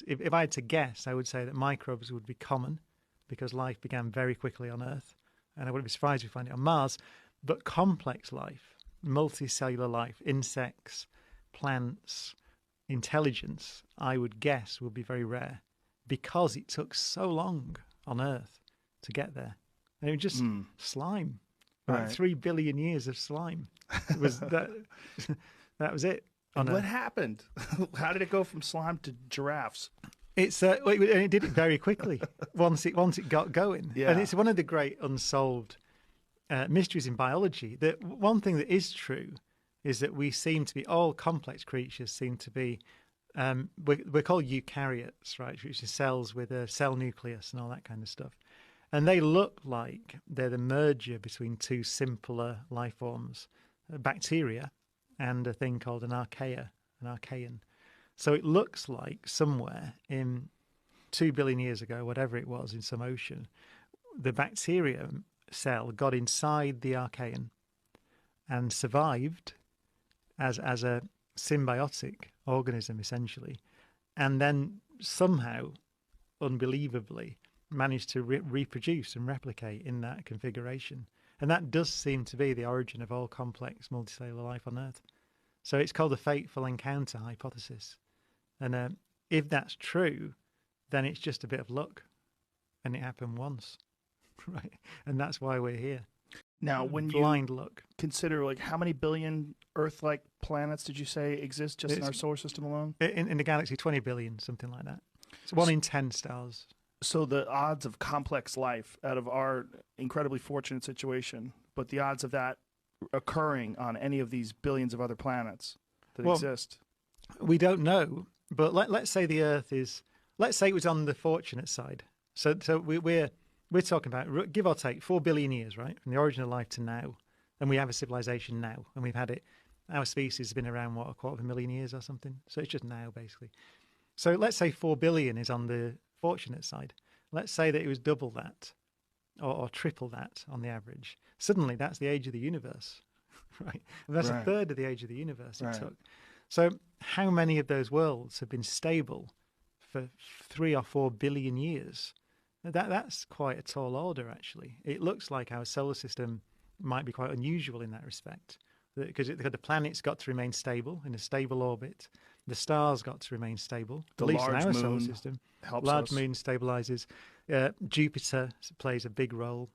if I had to guess, I would say that microbes would be common because life began very quickly on Earth. And I wouldn't be surprised if we find it on Mars. But complex life, multicellular life, insects, plants, intelligence, I would guess would be very rare because it took so long on Earth to get there. And it was just slime. Like 3 billion years of slime. It was that. That was it. And what happened? How did it go from slime to giraffes? It's and it did it very quickly once it got going. Yeah. And it's one of the great unsolved mysteries in biology. That one thing that is true is that we seem to be all complex creatures. Seem to be we're called eukaryotes, right? Which is cells with a cell nucleus and all that kind of stuff. And they look like they're the merger between two simpler life forms, bacteria and a thing called an archaean. So it looks like somewhere in 2 billion years ago, whatever it was, in some ocean, the bacterium cell got inside the archaean and survived as a symbiotic organism, essentially, and then somehow, unbelievably, managed to reproduce and replicate in that configuration. And that does seem to be the origin of all complex multicellular life on Earth. So it's called the fateful encounter hypothesis. And if that's true, then it's just a bit of luck. And it happened once, right? And that's why we're here. Now, when blind luck. Consider, like, how many billion Earth-like planets did you say exist just in our solar system alone? In the galaxy, 20 billion, something like that. It's 1 in 10 stars. So the odds of complex life out of our incredibly fortunate situation, but the odds of that occurring on any of these billions of other planets that exist? We don't know, but let's say the Earth is, let's say it was on the fortunate side. So we're talking about, give or take, 4 billion years, right, from the origin of life to now, and we have a civilization now, and we've had it. Our species has been around, what, 250,000 years or something? So it's just now, basically. So let's say 4 billion is on the fortunate side. Let's say that it was double that or triple that on the average. Suddenly that's the age of the universe, right? And that's a third of the age of the universe it took. So how many of those worlds have been stable for 3 or 4 billion years? That's quite a tall order, actually. It looks like our solar system might be quite unusual in that respect, because the planets got to remain stable in a stable orbit. The stars got to remain stable, at least in our solar system. Large moon stabilizes. Jupiter plays a big role.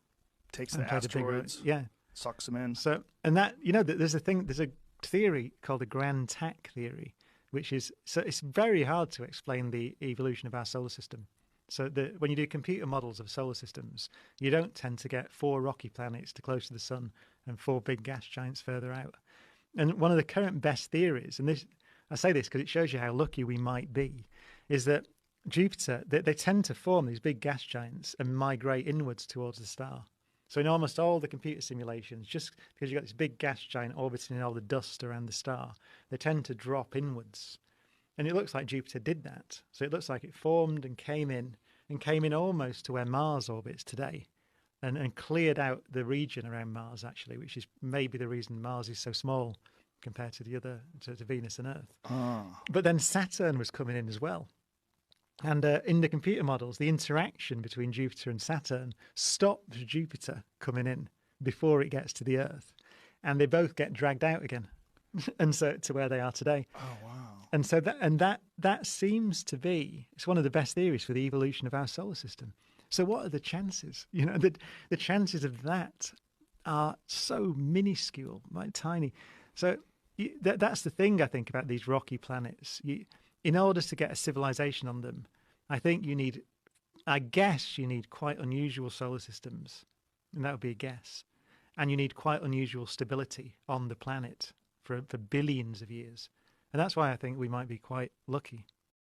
Takes the asteroids. Yeah. Sucks them in. So, and that, there's a theory called the grand tack theory, which is, so it's very hard to explain the evolution of our solar system. So when you do computer models of solar systems, you don't tend to get 4 rocky planets too close to the sun and 4 big gas giants further out. And one of the current best theories, and this, I say this because it shows you how lucky we might be, is that Jupiter, they tend to form these big gas giants and migrate inwards towards the star. So in almost all the computer simulations, just because you've got this big gas giant orbiting in all the dust around the star, they tend to drop inwards. And it looks like Jupiter did that. So it looks like it formed and came in almost to where Mars orbits today, and cleared out the region around Mars, actually, which is maybe the reason Mars is so small compared to the other, to Venus and Earth. But then Saturn was coming in as well. And in the computer models, the interaction between Jupiter and Saturn stops Jupiter coming in before it gets to the Earth. And they both get dragged out again. And so to where they are today. Oh, wow. And so that seems to be, it's one of the best theories for the evolution of our solar system. So what are the chances? The chances of that are so minuscule, like tiny. So that's the thing, I think, about these rocky planets. In order to get a civilization on them, I guess you need quite unusual solar systems, and that would be a guess. And you need quite unusual stability on the planet for billions of years. And that's why I think we might be quite lucky.